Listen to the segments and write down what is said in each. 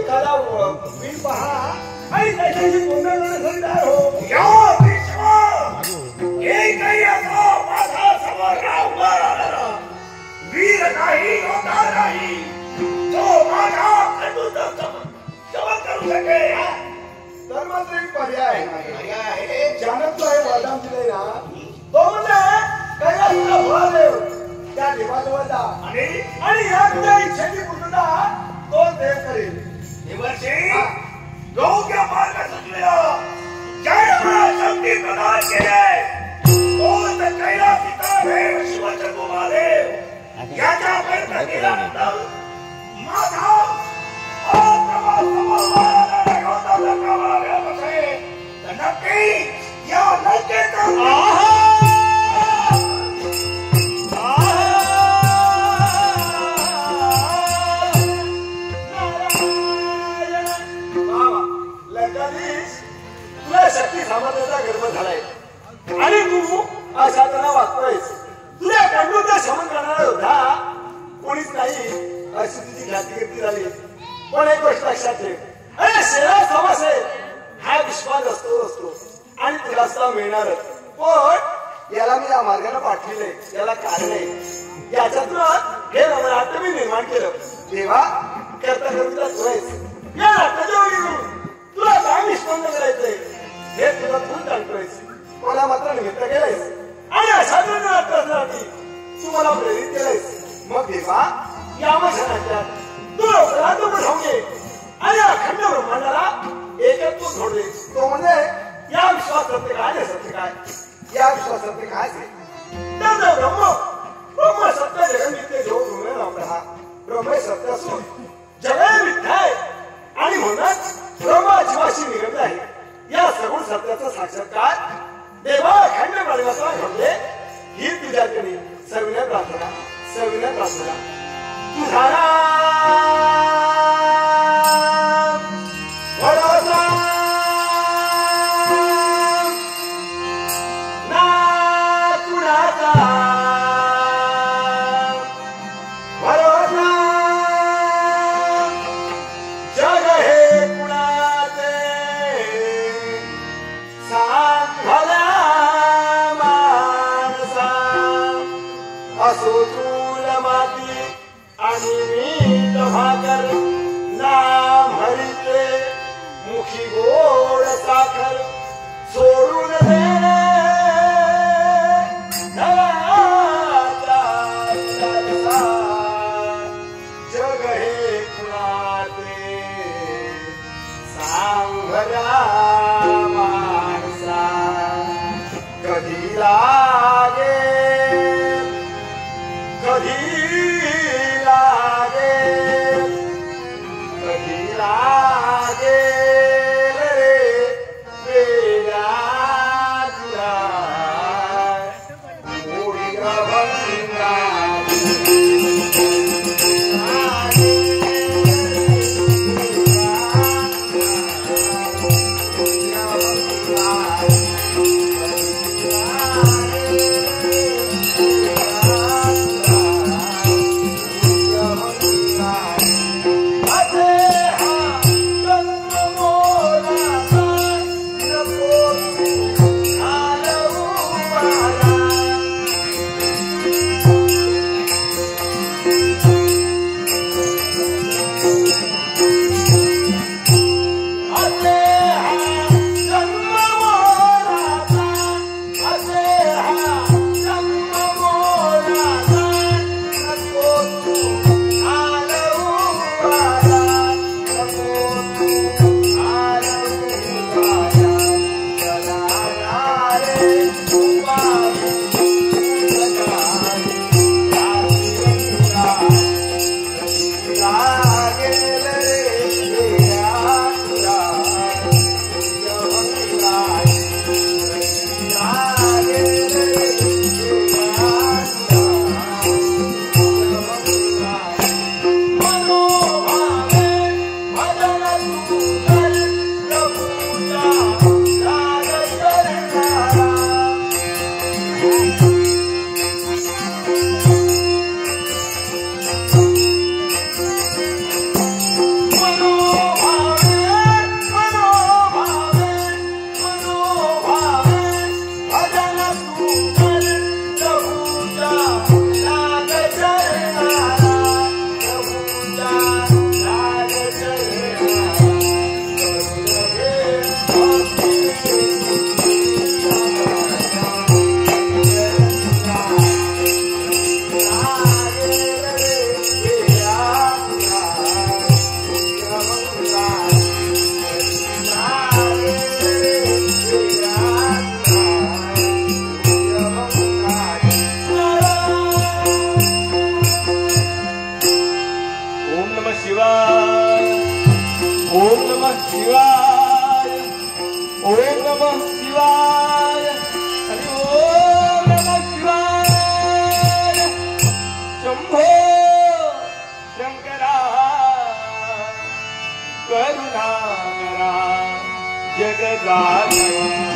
एखादा वीर पहा आणि त्याच्याशी गोंधळ तयार हो. माझा समोर राहणारा वीर नाही, योद्धा नाही, तो माझा खंडूचा शमन करू शकेल. तर मात्र एक पर्याय आहे. ज्यानं तो हे वरदान दिले ना, तो म्हणजे कैलासचा भोळादेव. त्या देवाजवळ जा आणि या तुझ्या इच्छेची पूर्तता तो देव करेल. देवर्षी योग्य मार्ग सुचलेला ज्याने मला शक्ती प्रदान केले तोच कैलासीचा देव शिवचंद्र महादेव. याच्या प्रयत्न केल्यानंतर माझा प्रवास समोर मारायला होता. जर का मला वेळ असेल तर नक्की या लंकेचा शक्ती सामर्थ्याचा गर्भ झालाय आणि तू अशा त्यांना वागतोयस. तुझ्या खंडूचा शमन करणारा योद्धा कोणीच नाही अशी तुझी ख्याती झाली. पण एक गोष्ट लक्षात ठेव, अरे शेरा समास आहे हा विश्वास असतो आणि तुला असता मिळणारच. पण याला मी या मार्गाने पाठविले, याला कारण आहे. याच्यातून हे नवनाट्य मी निर्माण केलं. देवा करता करता तुलाच या नाट्याच्या वगैरे तुला काय निष्पन्न करायचंय हे तुला तू जाणतोयस. मला मात्र निमित्त केलंयस आणि अशा नाट्यासाठी तू मला प्रेरित केलंयस. मग देवा या माझ्या नाट्यात तू लवकरात लवकर धावून ये आणि अखंड ब्रह्मांडाला एकत्व जोडले. तो म्हणजे या विश्वास सत्य काय, सत्य काय, या विश्वास सत्य काय तर ब्रह्म सत्य जगमित्य जो ब्रह्म ब्रह्म सत्य असून जगय मिथ्या आहे आणि म्हणूनच ब्रह्म जीवाशी निगडले आहे. या सगुण सत्याचा साक्षात्कार देवा अखंड मार्गाचा घडले ही तुझ्याकडे सविनय प्रार्थना तुझा भरोसा ना कुणाचा भरोसा जग हे कुणाचे सांभाळा माणसा असो चूल माती आणि मीठ भाकर नाम हरिते मुखी गोड साखर सोडून दे जग हे कुणाचे सांभाळा माणसा कधी लागे रे वेड्या तुला मोडी भंगा शिवाय ओम नमः शिवाय हरि ओम नमः शिवाय शंभो शंकरा करुणाकरा जगदानंद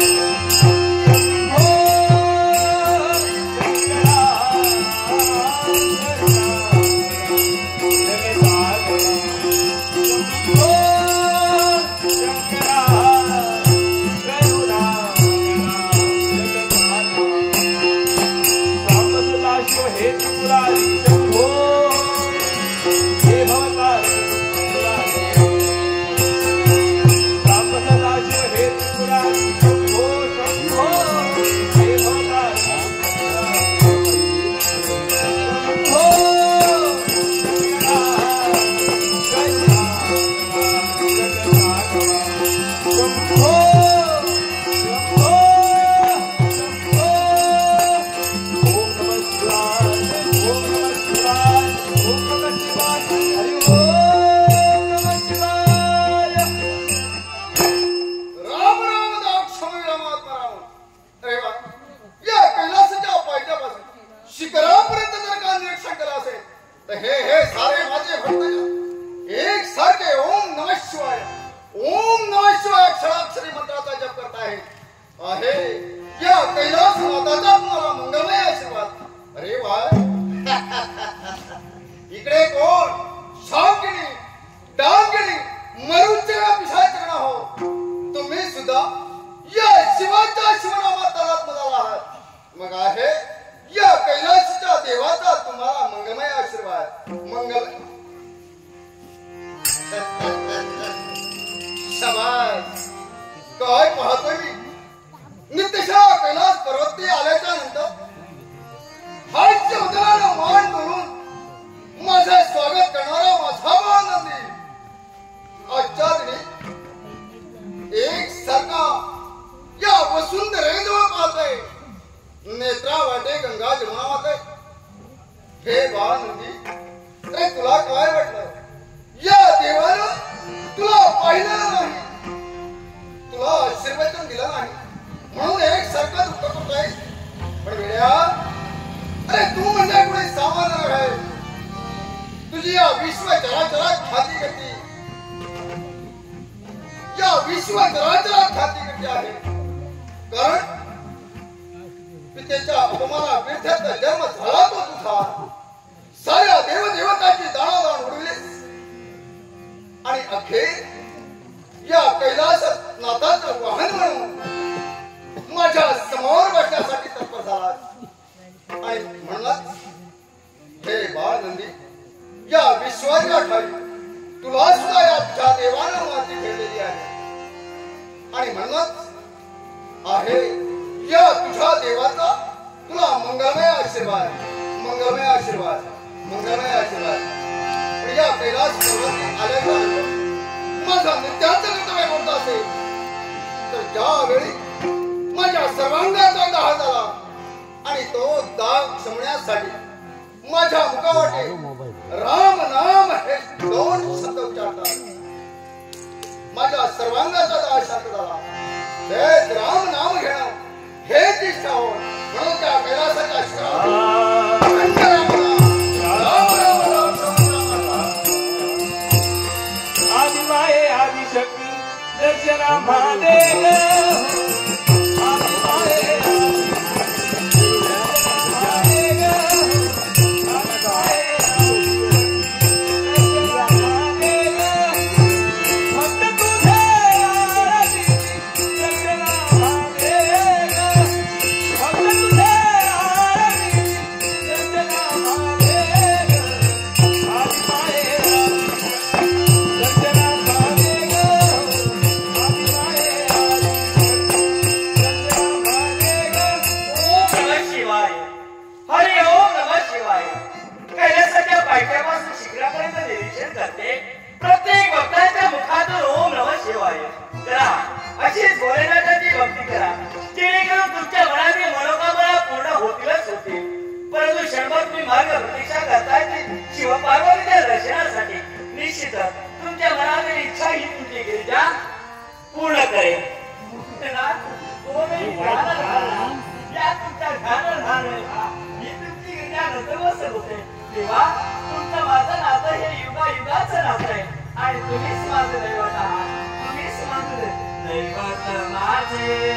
माझं हे युगाचं नातं आहे आणि तुम्हीच माझं दैवत आहात. तुम्हीच माझं दैवत माझे.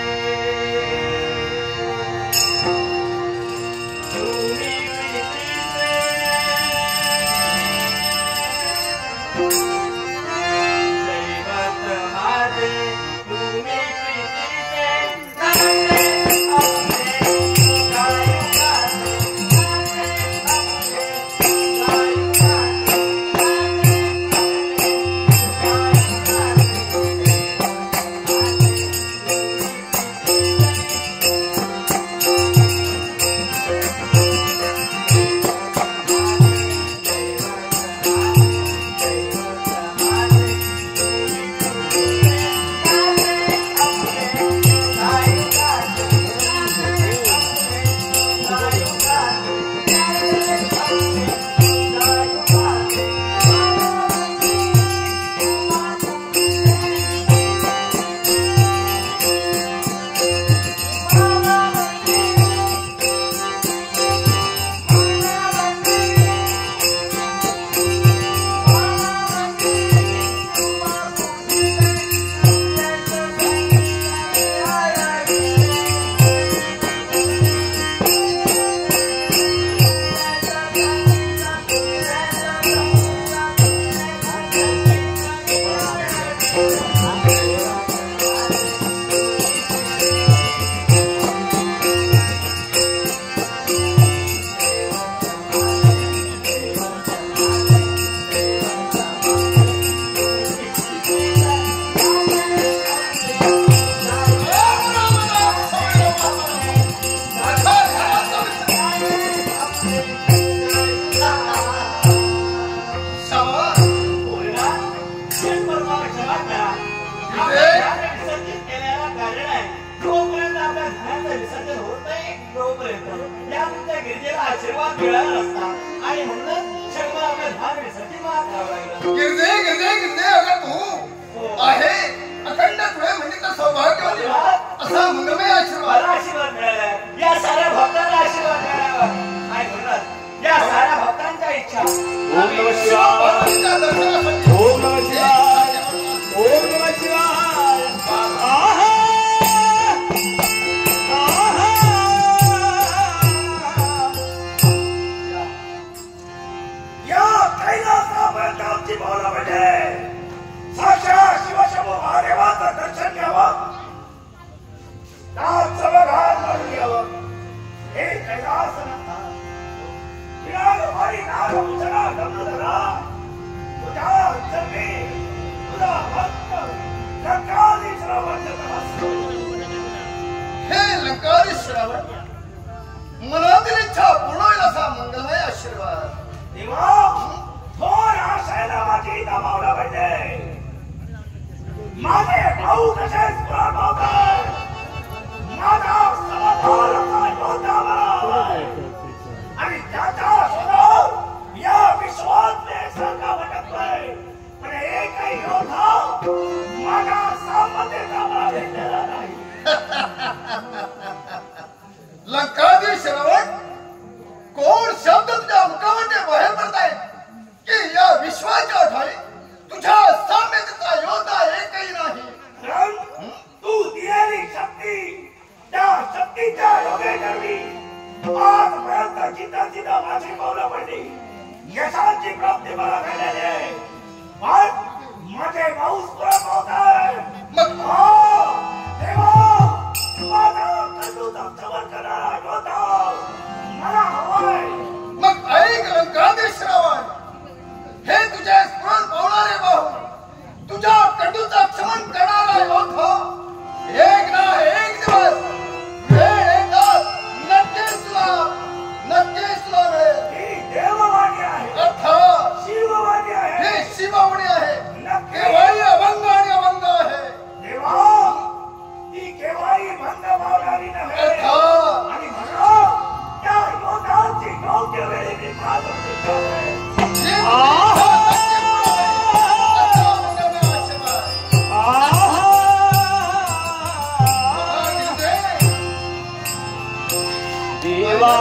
देवा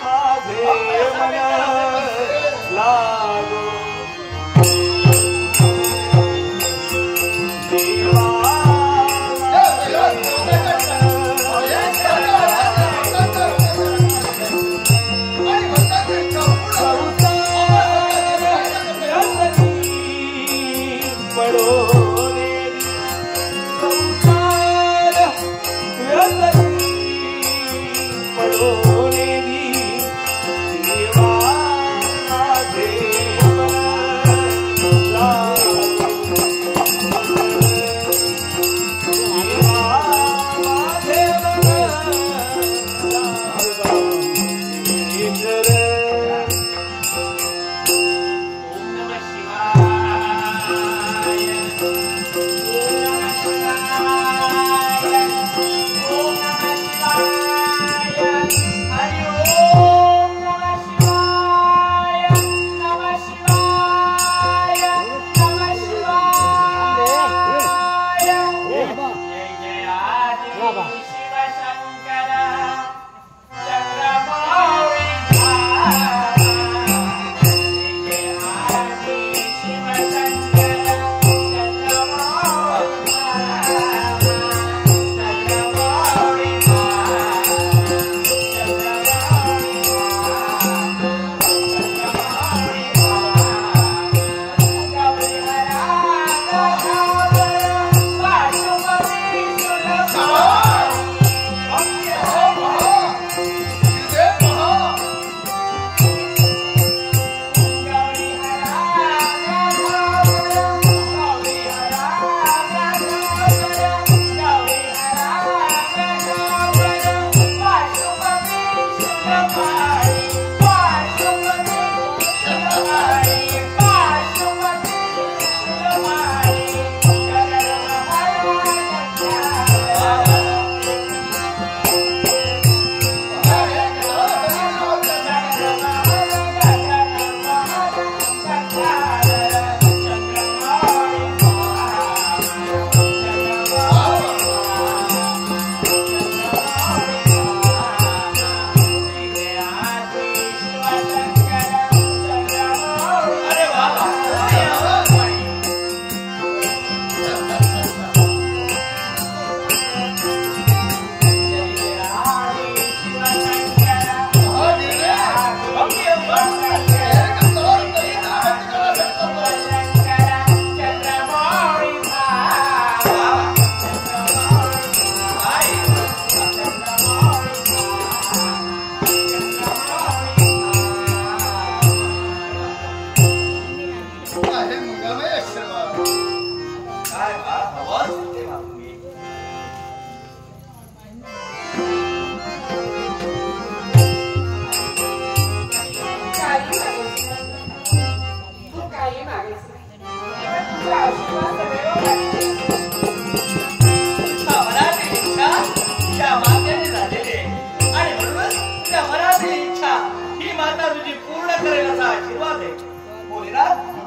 माझे मन लागो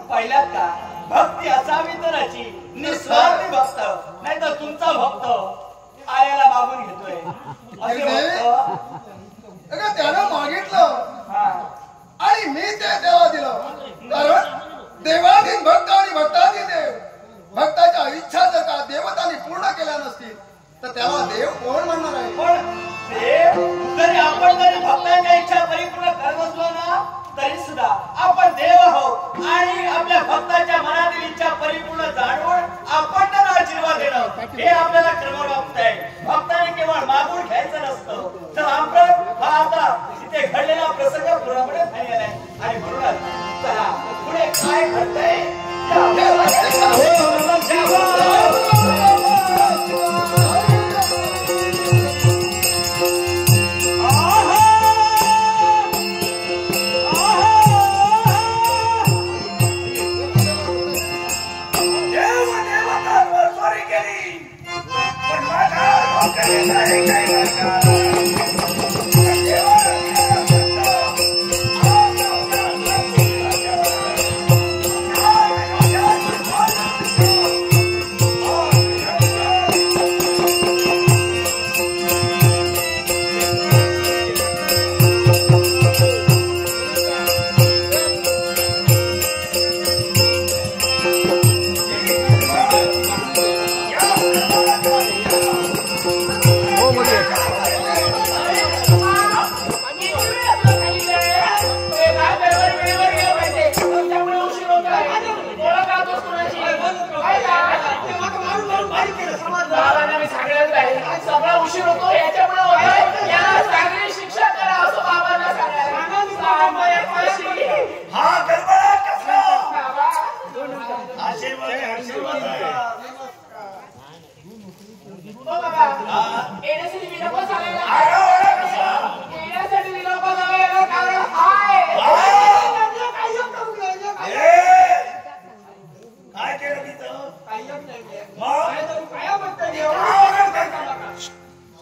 पहिल्यात का भक्ती असावी तराची निस्वार्थी भक्त नाही तर तुमचा भक्त आयाला मागून घेतोय अगं त्यानं मागितलं आणि मी ते देवा दिलं. कारण देवाधीन भक्त आणि भक्ताधीन देव. भक्ताच्या इच्छा जर का देवतांनी पूर्ण केल्या नसतील तर त्याला देव कोण म्हणणार आहे? पण देव जरी आपण जरी भक्तांच्या इच्छा परिपूर्ण करत असलो ना तरी सुद्धा आपण देव आहोत आणि आपल्या भक्ताच्या मनातील इच्छा परिपूर्ण जाणून आपण त्यांना आशीर्वाद देणं हे आपल्याला क्रम आहे. भक्ताने केवळ मागून घ्यायचं नसतं. तर आपण हा आता इथे घडलेला प्रसंग पूर्णपणे झालेला आहे आणि म्हणूनच चला पुढे काय घडतंय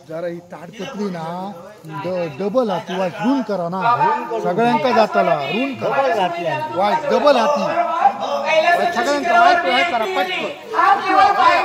जरा ही ताडपत्री ना डबल हाती वाय रून करा ना सगळ्यांका जाताला रून करा वाय डबल हाती सगळ्यांका वाय करा पटकन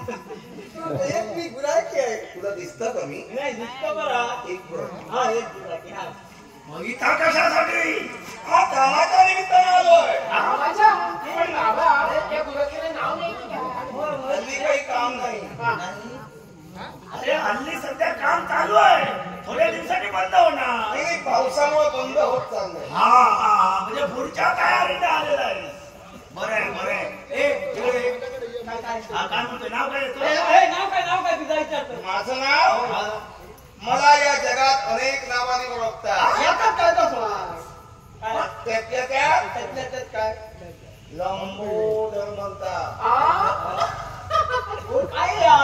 एक मी गुराकी आहे. तुला दिसतं का मी? नाही दिसतो बरा. एक बरं. हा एक गुराकी हा. मग इथं कशासाठी? हा कामाच्या निमित्तानं आलोय. कामाच्या? पण बाबा, या गुराखीला नाव नाही की काय? हल्ली काही काम नाही. अरे हल्ली सध्या काम चालू आहे, थोड्या दिवसांनी बंद होणार. नाही, पावसामुळे बंद होत चाललंय. हा हा, म्हणजे पुढच्या तयारीला आलेला आहे. बरं आहे, बरं आहे. हा, काय म्हणतोय? नाव काय येतं? नाव काय तुझा विचारतो. माझं नाव? मला या जगात अनेक नावाने ओळखतात. याच्यात काय तो स्वार? त्यातल्या त्यात काय? लंबोदर म्हणतात. काय या?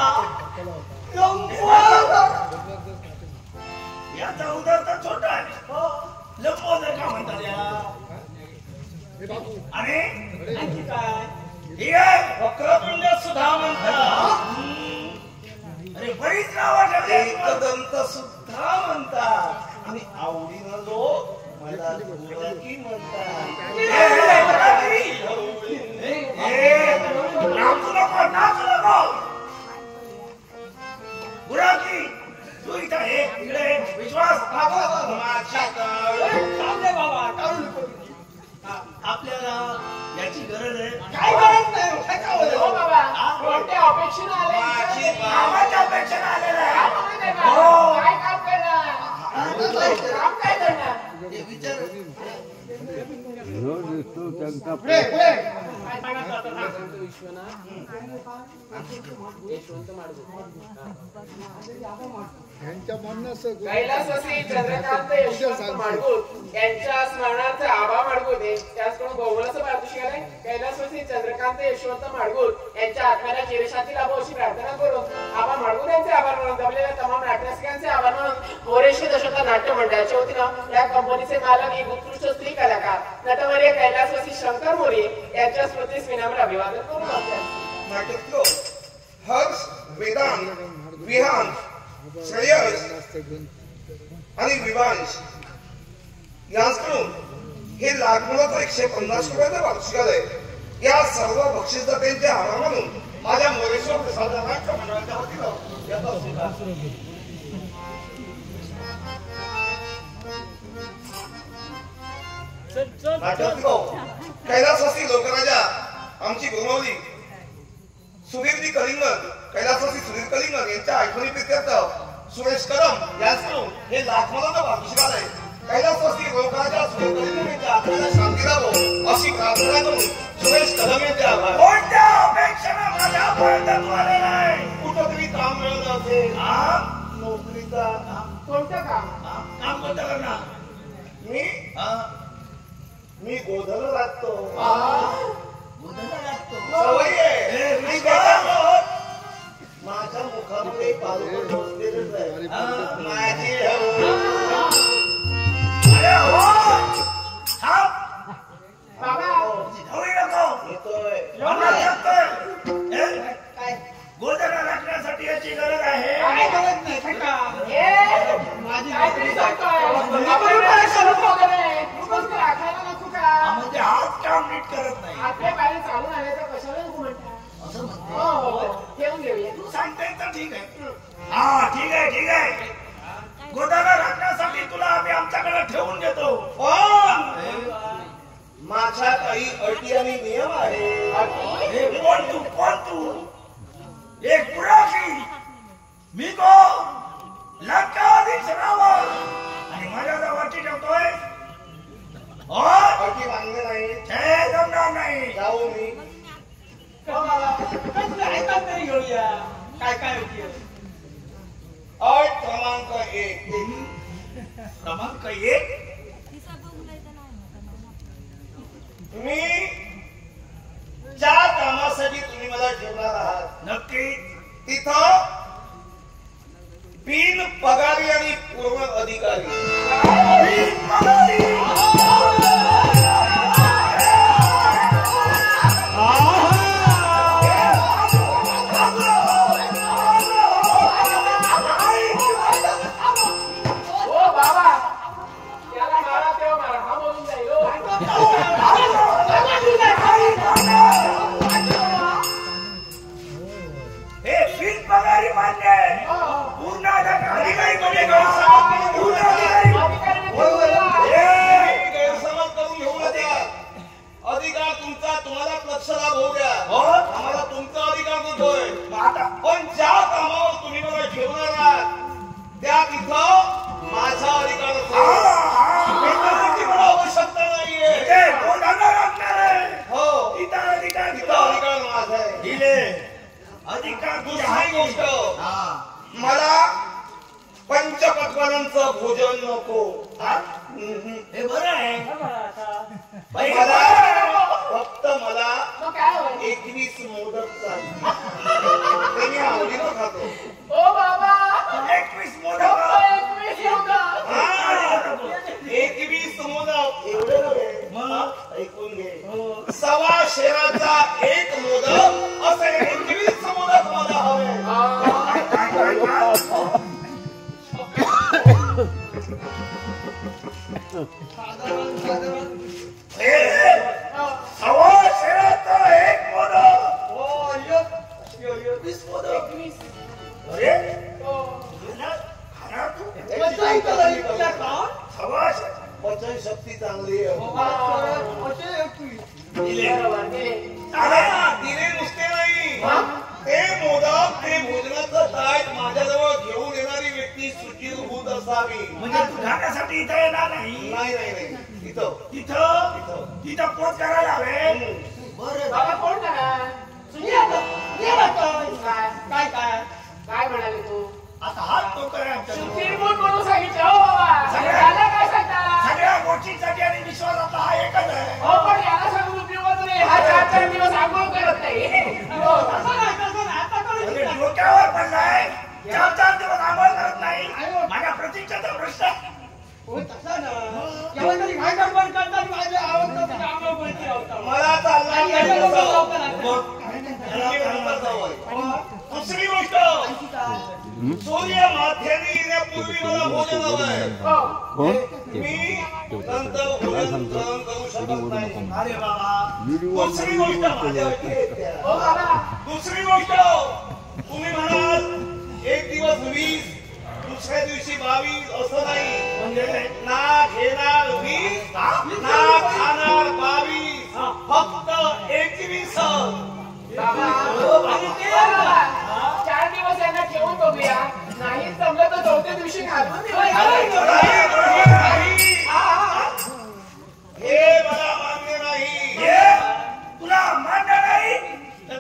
याचा उदर तर छोटा आहे, लंबोदर का म्हणतात या? आणि आणखी काय? हे आहे वक्रतुंड सुद्धा म्हणतात. अरे बरीच नावं ठेवली. एकदंत सुद्धा म्हणतात. आणि आवडीनं लोक मला गुराकी म्हणतात. नाचू नको, नाचू नको. बुराकी, तू इथं ये, इकडे ये. विश्वास थांब रे बाबा, काढू नको. आपल्याला याची गरज आहे. काय गरज नाही, काय कावलं? हो बाबा, कोणत्या अपेक्षेनं आले? माझी कामाच्या अपेक्षेनं आलेलं काय आहे. म्हणत आहे बाबा? काय काम करणार? काम काय करणार? पुढे, पुढे. काय सांगायचं आता? ह्यांच्या म्हणण्यास कैलासवासी चंद्रकांत यशवंत माडगूळ यांच्या स्मरणार्थ आबा माडगूळ त्याचकडून गोवलाचं पारितोषिक आलंय. कैलासवासी चंद्रकांत यशवंत माडगूळ यांच्या आत्म्याला चिरशांती लाभो अशी प्रार्थना करून आबा माडगूळ यांचे आभार मानून जमलेल्या तमाम नाट्यरसिकांचे आभार मानून मोरेश्वर दशरथ नाट्य मंडळाच्या वतीनं या कंपनीचे मालक एक उत्कृष्ट स्त्री कलाकार नटवर्य कैलासवासी शंकर मोरे यांच्या स्मृतीस विनम्र अभिवादन करून नाटकलो हर्ष, वेदांत, विहान, श्रेयस आणि विवांश यांकडून हे लागवणाचं 150 रुपयाचं वार्षिक आलंय. या सर्व बक्षीसदात्यांचे आभार मानून माझ्या मोरेश्वर प्रसाद नाट्य मंडळाच्या वतीनं याचा स्वीकार. नाटकलो कैलासवासी लोकराजा आमची गुरुमावली सुधीरजी कलिंगड, कैलासवासी सुधीर कलिंगड यांच्या आठवणी प्रित्यर्थ सुरेश कदम यांच्याकडून हे लाखमोलाचं वार्षिक आलंय. कैलासवासी लोकराजा सुधीर कलिंगड यांच्या आत्म्याला शांती लाभो अशी प्रार्थना करून सुरेश कदम यांचे आभार. कोणत्या अपेक्षेनं माझ्यापर्यंत तू आलेला आहे? कुठंतरी काम मिळत असेल, हा? नोकरीचा. कोणतं काम? काम कोणतं करणार? मी गोधन लागतो. गोधना लागतो. सवयी आहे. ए, मी काय? माझ्या मुखामध्ये पालवण टोचलेलंच आहे. माझी अरे हो! थांब! बाबा धावू नको. येतोय. मला सांगतोय. ए, गोधना लागण्यासाठी याची गरज आहे. काय गरज नाही, काय का? काहीतरी सांगतोय. आपण काय करत वगैरे नुकतंच ते राखायला नको का? म्हणजे हात काम नीट करत नाही. आपल्या पायरी चालून आले तर कशाला नको म्हणता? असं म्हणते. हो, ठेवून घेऊया. तू सांगते तर ठीक आहे. हा ठीक आहे, ठीक आहे. गोदाना राखण्यासाठी तुला आम्ही आमच्याकडे ठेवून घेतो. पण माझ्या काही अटी आणि नियम आहे. हे कोण तू? कोण तू? एक बुराकी. मी तो लंकाधीश रावण आणि माझ्या जवळची ठेवतोय. हो? अटी मान्य नाही. हे जमणार नाही. जाऊ मी. हो बाबा, कसलं ऐकत तरी घेऊया. काय काय होती? अट क्रमांक 1. क्रमांक 1. मी ज्या कामासाठी तुम्ही मला ठेवणार आहात नक्की. तिथं बिन पगारी आणि पूर्ण अधिकारी. हो बाबा, पक्षलाभ होऊ द्या. आम्हाला तुमचा अधिकार देतोय. पण ज्या कामावर तुम्ही मला ठेवणार आहात त्या तिथं माझा अधिकार असतो. वेतनाची मला आवश्यकता नाहीये. हो, तिथं अधिकार माझा आहे. अधिकार. दुसरी गोष्ट, मला पंचपक्वानांचं भोजन नको. हे बरं आहे. मला फक्त मला 21 मोदक चालू. ते मी आवडीनं खातो. ओ बाबा 21 मोदक. 21 मोदक एवढे नव्हे. ऐकून घे. 1.25 शेराचा एक मोदक असे 21 मोदक मला हवे. शक्ती चांगली दिले नुसते नाही. ते मोदक ते भोजनाचं ताट माझ्याजवळ घेऊन येणारी व्यक्ती सुचिरभूत असावी. म्हणजे तू खाण्यासाठी इथं येणार नाही. नाही. तिथं पोच करायला हवे. बरं बाबा कोण करा काय म्हणाले तू? आता हात तो करायचा. सुचिरभूत म्हणून सांगितलं. हो बाबा काय सांगता? सगळ्या गोष्टींसाठी आणि विश्वासातला हा एकच आहे. हो पण याला सांगून उपयोग नाही. हा 4 दिवस आंघोळ करत नाही. डोक्यावर पडलाय. 4 दिवस आंघोळ करत नाही. माझ्या प्रतीक्षाचा प्रश्न. मला दुसरी गोष्ट, सूर्य माथ्याने येण्यापूर्वी मला भोजन हवंय. मी नंतर भोजन ग्रहण करू शकत नाही. अरे बाबा, दुसरी गोष्ट दुसरी गोष्ट, तुम्ही म्हणाल एक दिवस 20, दुसऱ्या दिवशी 22 असं नाही. म्हणजे ना घेणार 20 ना खाणार 22, फक्त 21. 4 दिवस यांना ठेवून बघूया. नाही जमलं तर 4थ्या दिवशी घालून हे मला मान्य नाही. तुला मान्य नाही तर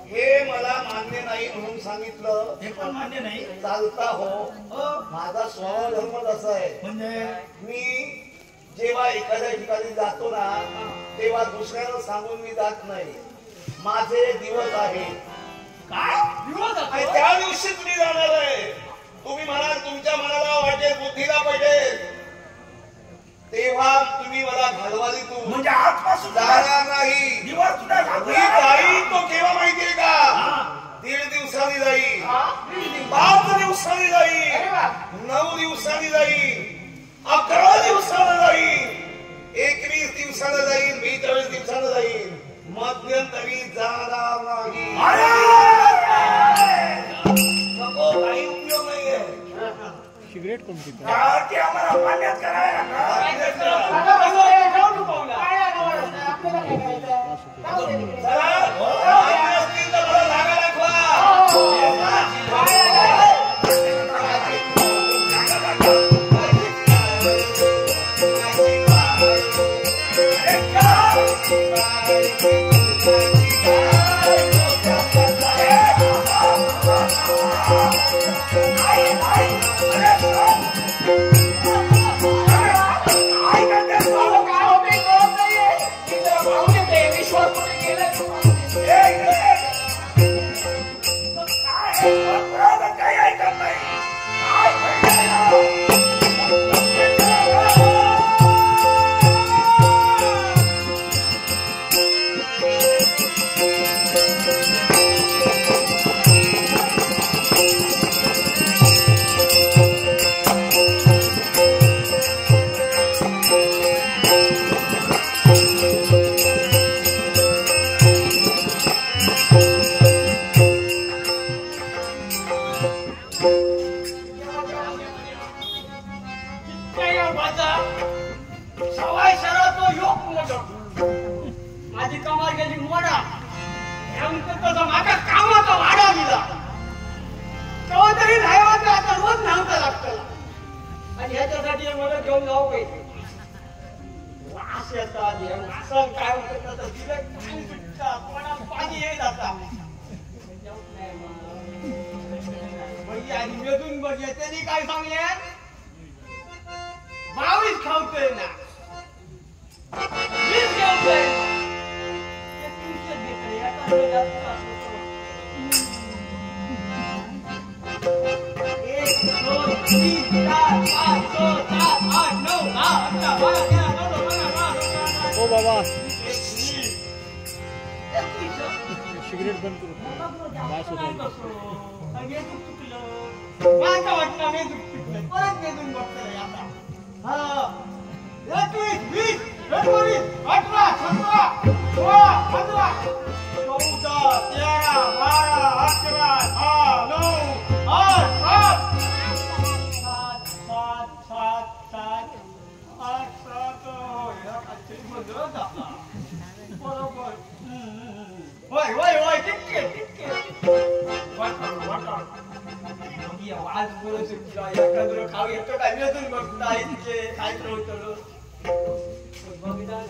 हे मला मान्य नाही म्हणून सांगितलं. हे पण मान्य नाही. चालता हो. माझा स्वभाव धर्म असा आहे. म्हणजे मी जेव्हा एखाद्या ठिकाणी जातो ना तेव्हा दुसऱ्याला सांगून मी जात नाही. माझे दिवस आहे. काय आणि त्या दिवशी तुम्ही जाणार आहे. तुम्ही म्हणाल तुमच्या मनाला वाटेल, बुद्धीला पटेल, तेव्हा तुम्ही मला घालवाली तू. म्हणजे आजपासून जाणार नाही. दिवस सुद्धा मी जाईल तो केव्हा माहितीये का? 1.5 दिवसांनी जाईल, 5 दिवसांनी जाईल, 9 दिवसांनी जाईल, 11 दिवसानं जाईल, 21 दिवसानं जाईल, 42 दिवसानं जाईल. मध्यंतरी जाणार नाही. नको, काही उपयोग नाहीये. सिगरेट कोण पितं? त्यावरती आम्हाला मान्यच करायला माझी कमाल गेली मोडा तसा माझ्या कामाचा वाडा दिला तेव्हा तरी राहायचं आता रोज न्हावता लागतं आणि ह्याच्यासाठी मला घेऊन जाऊ पाहिजे वास येतात वासन काय होतं दिलं काय सुटतात कोणाला पाणी येत आता आणि मेदून बघे त्यांनी काय सांगले 22 खावतोय ना 20 खावतोय हो बाबा सिगरेट बंद करू माझं वाटतं मी चुकलं परत मेदून बघतोय आता हा 21 20 21 18 17 16 15 14 13 12 11 9 8 होय ठीक आज बोलत एखादं खाऊ येतो काय मेदून बघता इतके काय होतं बघितलं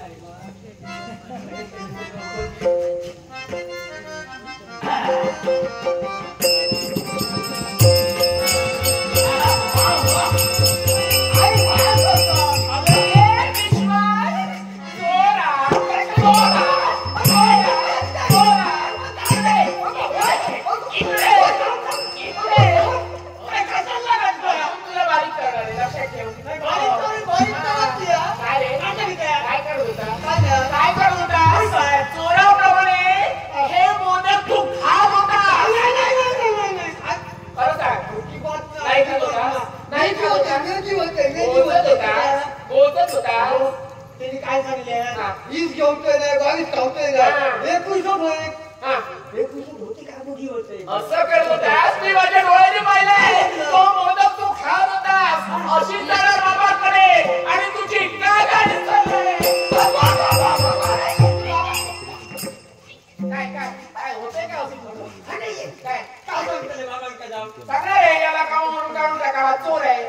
काय सांगले 20 घेऊन नाही 22 खावतोय ना 21 होते का मोठी होते असं करत होतास मी माझ्या डोळ्याने पाहिलंय तो मोदक तू खात होतास अशी जरा बाबाकडे आणि तुझी काय गाडी काय होतंय का असं काय सांगतले बाबांका जाऊ सगळं रे याला काढून टाकावा चोर आहे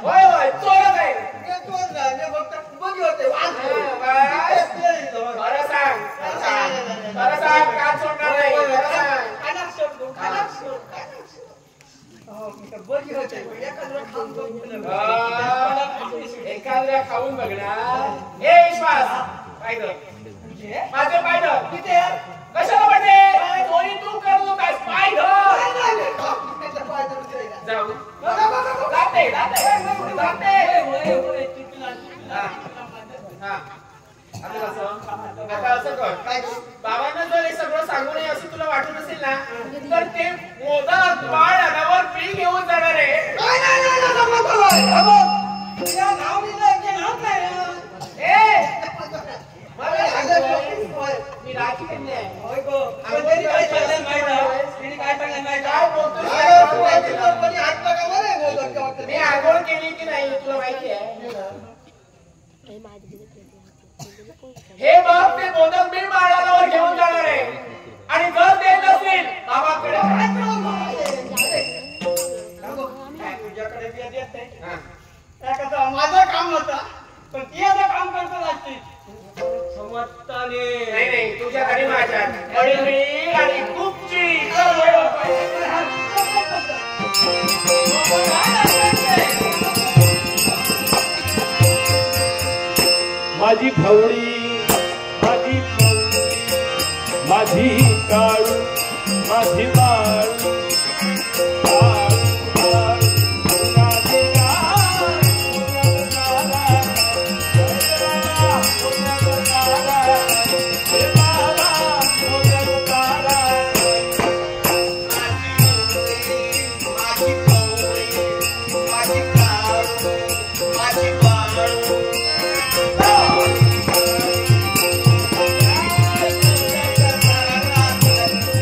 होय चोरच आहे चोर नाही फक्त बघी होते खरं सांग का सोडणार नाही एखाद्या खाऊन बघणार ए विश्वास पाहिलं माझे पाहिलं किती कशाला पाहिजे कोणी तू करू काय पाहिलं जाऊ जाते आता असं कर बाबांना जर हे सगळं सांगू नये असं तुला वाटत असेल ना तर ते मोदक बाळ अनावर पी घेऊन जाणार आहे मी राखी केली आहे मी आंघोळ केली की नाही तुला माहिती आहे हे बघ ते मोदक मी बाळावर घेऊन जाणार आहे आणि जर ते नसेल बाबाकडे तुझ्याकडे माझं काम होतं पण ती आता काम करतो लागते समजताने नाही तुझ्याकडे माझ्या वडील आणि खूपची माझी फवडी माझी काळू माझी बाळू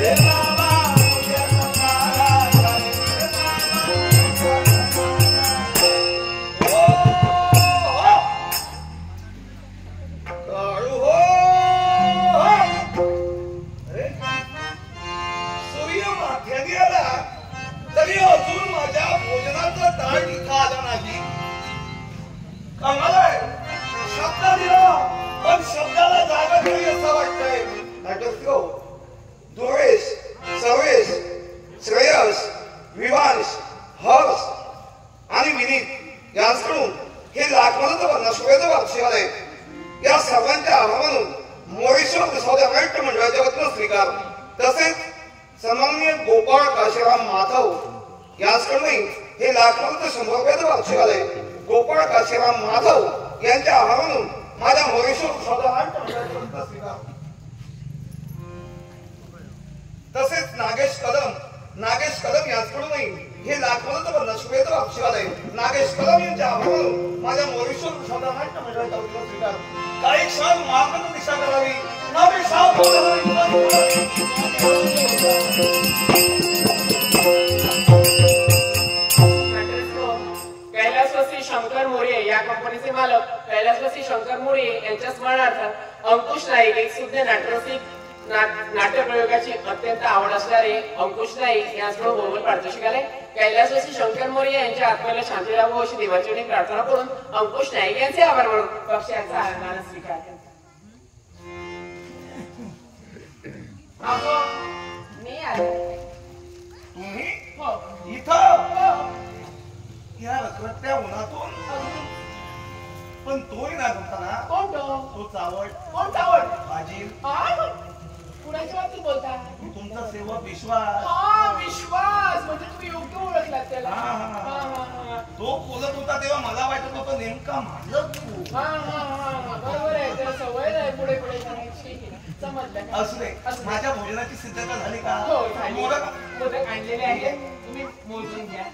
Baba शब्द दिला पण शब्दाला जागा दिली असं वाटतंय. नाटक दुर्वेश, सर्वेश, श्रेयस, विवांश, हर्ष आणि विनीत यांकडून हे लाखोनाचं वर्णशोभेचं वार्षिक आहे. या सर्वांच्या आभारातून मोरेश्वर प्रसाद नाट्य मंडळाच्या वतीनं स्वीकार. तसेच सन्माननीय गोपाळ काशीराम माधव यांच्याकडूनही हे लाखोनाचं 100 रुपयाचं वार्षिक आहे. गोपाळ काशीराम माधव यांच्या आभारातून माझ्या मोरेश्वर प्रसाद नाट्य मंडळाच्या वतीनं स्वीकार. तसेच नागेश कदम यांच्याकडूनही हे लाखोनाचं वर्णशोभेचं वार्षिक आहे. नागेश कदम यांच्या आभारातून माझ्या मोरेश्वर प्रसाद नाट्य मंडळाच्या वतीनं स्वीकार. काही क्षण मार्गाने दिशा करावी. कैलासवासी शंकर मोरे या कंपनीचे मालक कैलासवासी शंकर मोरे यांच्या स्मरणार्थ अंकुश नाईक एक सुज्ञ नाट्य प्रयोगाची अत्यंत आवड असणारे अंकुश नाईक यांच्याकडून बोलबोल पारितोषिक आले. कैलासवासी शंकर मोरे यांच्या आत्म्याला शांती लाभो अशी देवाची प्रार्थना करून अंकुश नाईक यांचे आभार मानून पक्षाचा आनंदाने स्वीकार केला. मी आले. तुम्ही इथं या रखरखत्या उन्हातून पण तोही ना जमताना कोण तो चावड कोण चावड भाजी कुणाच्या बाबतीत बोलता? तुमचा सेवक विश्वास. विश्वास म्हणजे तुम्ही योग्य ओळखलात त्याला. तो बोलत होता तेव्हा मला वाटत होतं नेमका माझं तू. बरोबर आहे. त्याला सवय नाही पुढे पुढे सांगायची. समजलं. असू दे. माझ्या भोजनाची सिद्धता झाली का? हो झाली. मोदक आणलेले आहेत. तुम्ही मोजून घ्या.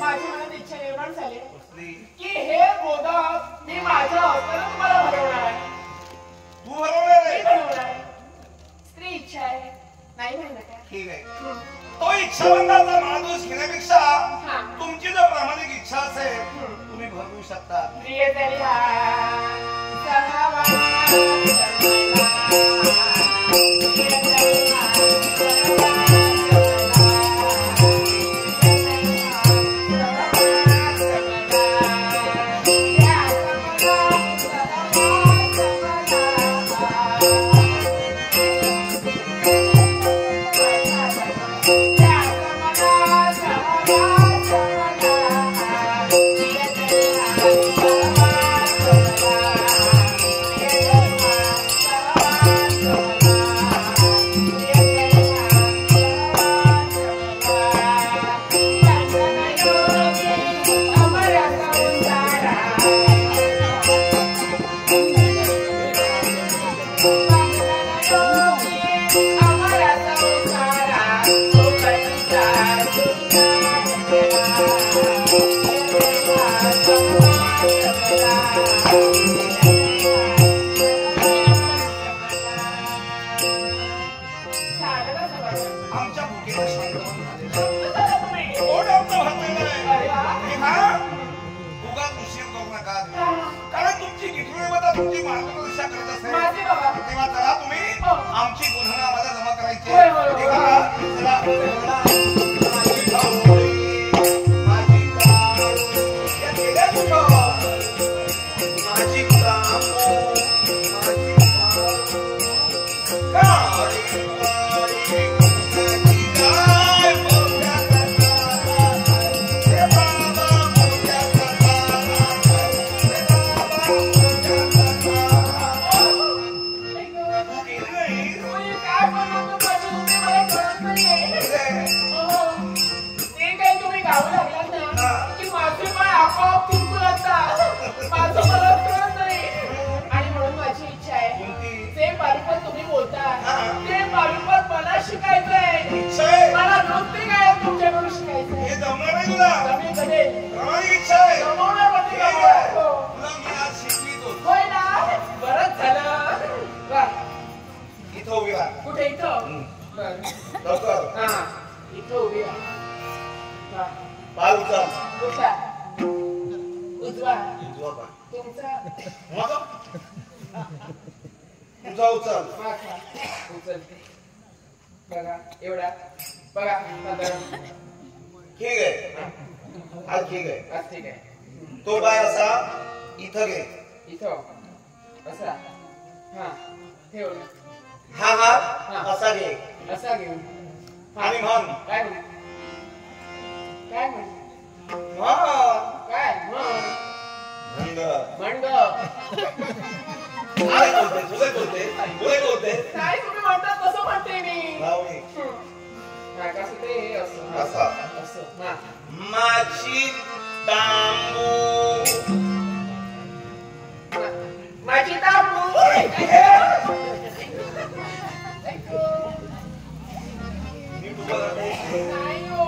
माझी मनात इच्छा निर्माण झाली की हे मोदक मी माझ्या हस्ताने तुम्हाला भरवणार आहे. तू भरवणार आहे? भरवणार आहे. स्त्री इच्छा आहे. नाही म्हणलं का? ठीक आहे. तो इच्छावंताचा माणूस घेण्यापेक्षा तुमची जर प्रामाणिक इच्छा असेल तुम्ही भरवू शकता. आमच्या भुकेला शांत उगाच उशीर करू नका. कारण तुमची गिठुळेवता तुमची मार्गदर्शा करत असेल तेव्हा चला तुम्ही आमची गुन्हा आम्हाला जमा करायची. कुठे इथं? इथं उभी पाय उचल. कुठला? उजवा. उजवा पाय. तुमचा? तुझा उचल. माझा उचलते. बघा एवढा बघा साधारण. ठीक आहे. आज ठीक आहे. आज ठीक आहे. तो बाय असा इथं घे. इथं असा हा ठेव. हा हात असा घे असा घेऊन आणि म्हण. काय म्हण काय म्हण म्हण. काय म्हण मंद. मंड काय बोलते तुझे बोलते तुझे बोलते. काय तुम्ही म्हणतात तसं म्हणते मी. लावणी. हा कसं ते हे असं असा. असं हा. माझी तांबू. माझी तांबू. नाही हो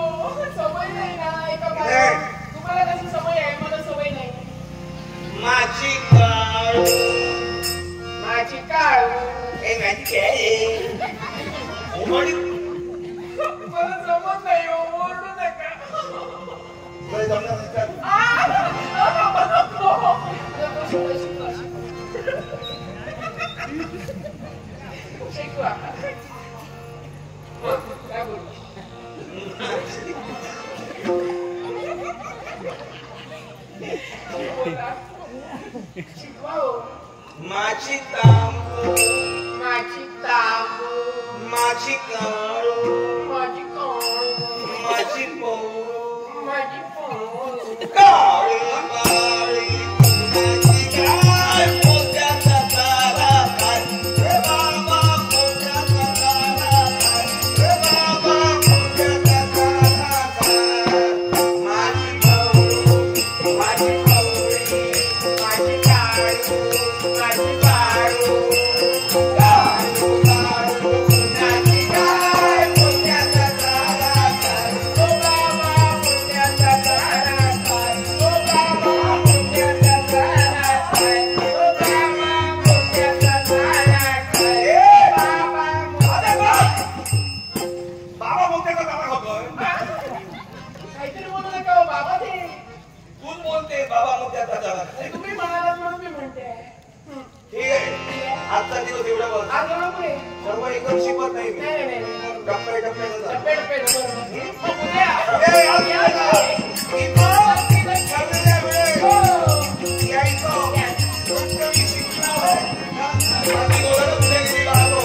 सवय नाही ना एका तुम्हाला कशी सवय आहे मला सवय नाही. माझी काळू. माझी काळू. मला जमत नाही हो ओरडू नका. शिकवा काय बोलू. शिकवा हो. माझी तांबू. माझी तांबू. माझी काळू. माझी काळू. माझी पोरू. माझी पोळू. काळी काळी माझी काय पोत्याचा तारा काय. रे बाबा पोत्याचा तारा काय. रे बाबा पोत्याचा तारा काय. माझी पोरू. माझी पोरी. माझी काळू. माझी काळू. काळू काळू माझी काय पोत्याचा तारा काय. ओ बाबा मोत्याचा तारा काय. ओ बाबा मोत्याचा तारा काय. ओ बाबा मोत्याचा तारा काय. ए बाबा अरे बाप. बाबा मोत्याचा तारा होतोय. काहीतरी बोलू नका हो बाबा ते. तूच बोलते बाबा मोत्याचा तारा. तुम्ही म्हणालात म्हणून मी म्हणते. ठीक आहे. आजचा दिवस एवढा बस. आज नको रे. सर्व एकदम शिकवत नाही मी. नाही नाही नाही. टप्प्या टप्प्यानं जा. टप्पे टप्पे नको. मग उद्या. ए, आज या उद्या. इथं ठरलेल्या वेळेत हो. यायचं. फक्त मी शिकणार आहे. बाकी बोलायला कुठे गेली राहतो.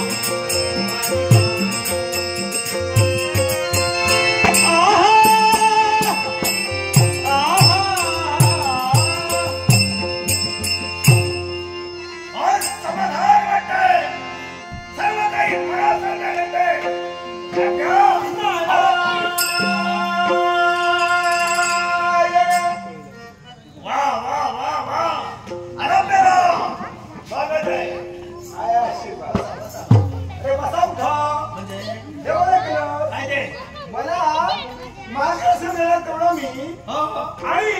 आज समाधान वाटतंय. सर्व काही मनासारखं घडतंय. वा वा वा वा. आनंदराव स्वागत आहे. काय आशीर्वाद. अरे बसा उठा. हे बरं केलं. काय ते? मला मार्गदर्शन देण्यात तेवढं मी आणि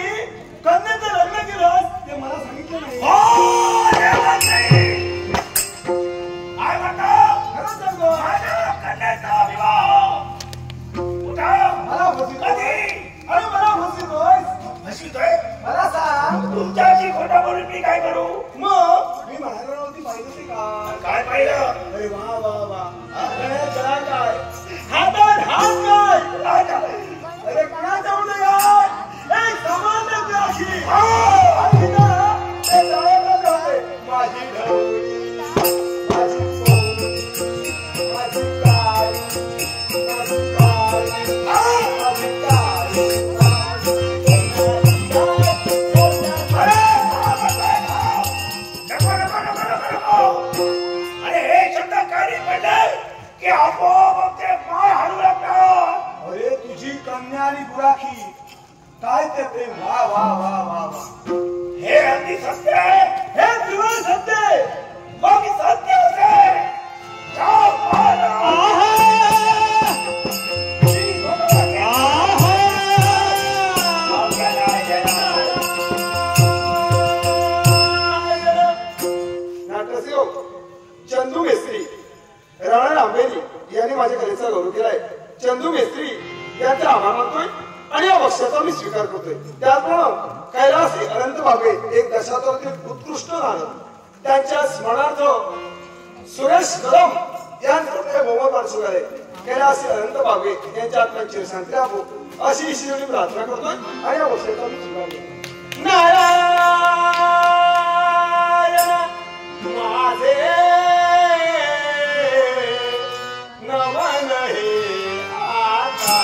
कन्याचं लग्न केलं ते मला सांगितलं नाही. हो, देवाच नाही. काय म्हणतो? खरंच सांगतो. माझ्या कन्याचा विवाह. उठा. मला फसवितोय. कधी? अरे मला फसवितोय. हसवितोय? मला सांग. तुमच्याशी खोटं बोलून मी काय करू? मग मी महाराजांवरती पाहिजे ते का. काय पाहिलं? अरे वा वा वा. अरे चला काय हातात हात काय. काय झालं? अरे कोणाच्या उदयात एक सामान्य राशी. माझी ढवळी. माझी पोळी. माझी काळी. माझी काळी. माझी काळी. नको, नको, नको, नको, नको. अरे हे शब्द काढी पडले की आपोआप ते पाय हलू लागतात. अरे तुझी कन्या आणि गुराखी काय ते प्रेम. वा वा वा वा वा. हे अगदी सत्य आहे. हे जीवन सत्य आहे. मग सत्य असेल. जाओ पाहता. नाटकसेवक चंदू मेस्त्री राणा रांबेरी यांनी माझ्या कलेचा गौरव केलाय. चंदू मेस्त्री यांचा आभार मानतोय आणि या बक्षाचा मी स्वीकार करतोय. त्याचप्रमाणे कैलासी अनंत बाबे एक दशावतारातील उत्कृष्ट गाणं त्यांच्या स्मरणार्थ सुरेश कदम यांच्याकडून हे बहुमत पाठवून आले कैलास अनंत बागे यांच्या आत्म्याची शांती लाभो अशी शिवली प्रार्थना करतोय आणि या वर्षाचा नारायण माझे नमन हे आता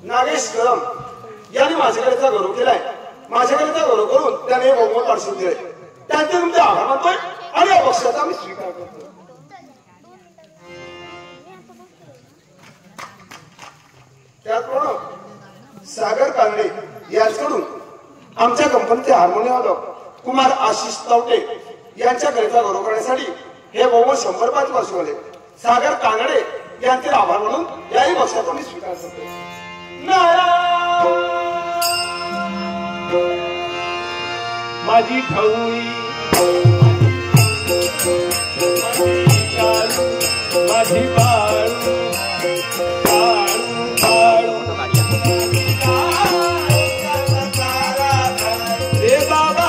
नागेश कदम यांनी माझ्याकडेचा गौरव केलाय. माझ्याकडेचा गौरव करून त्याने बहुमत पाठवून दिले. त्यांचे तुमचे आभार मानतोय आणि या पक्षाचा मी स्वीकार करतो. त्याचप्रमाणे सागर कांगडे यांच्याकडून आमच्या कंपनीचे हार्मोनियम वादक कुमार आशिष तावटे यांच्याकडेचा गौरव करण्यासाठी हे बहुमत 100 पाच वर्ष झाले. सागर कांगडे यांचे आभार म्हणून याही वर्षाचा मी स्वीकार करतो. नारायण माझी भवळी माझी बाळू रे बाबा